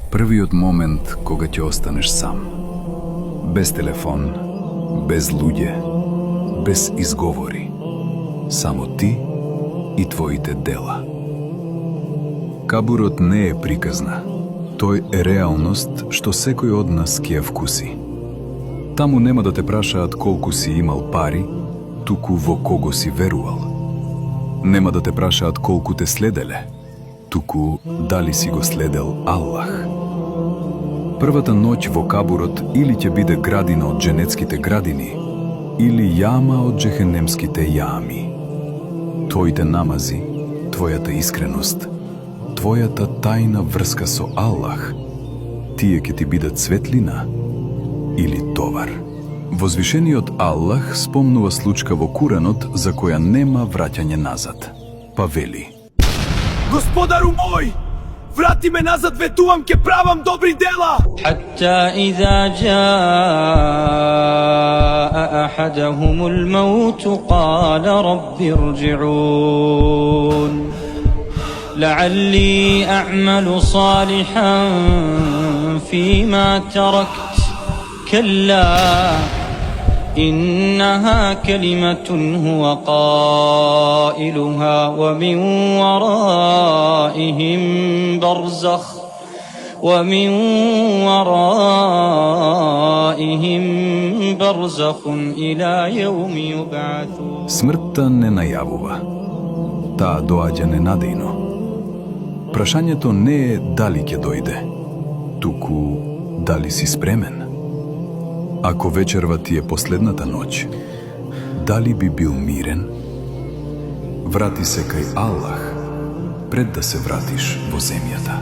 Првиот момент кога ќе останеш сам. Без телефон, без луѓе, без изговори. Само ти и твоите дела. Кабурот не е приказна. Тој е реалност што секој од нас ќе ја вкуси. Таму нема да те прашаат колку си имал пари, туку во кого си верувал. Нема да те прашаат колку те следеле, туку дали си го следел Аллах. Првата ноќ во кабурот или ќе биде градина од дженетските градини, или јама од джехенемските јами. Твоите намази, твојата искреност, твојата тајна врска со Аллах, тие ќе ти бидат светлина или товар. Возвишениот Аллах спомнува случка во Куранот за која нема враќање назад. Па вели: Господару мој, врати ме назад, ветувам, ке правам добри дела. حتى إذا جاء أحدهم الموت قال رب ارجعون لعلي أعمل صالحا فيما تركت كلا إنها كلمة هو قائلها ومن ورائهم برزخ إلى يوم يبعثون. Смртта не најавува. Таа доаѓа ненадејно. Прашањето не е дали ќе дојде, туку дали си спремен. Ако вечерва ти е последната ноќ, дали би бил мирен? Врати се кај Аллах пред да се вратиш во земјата.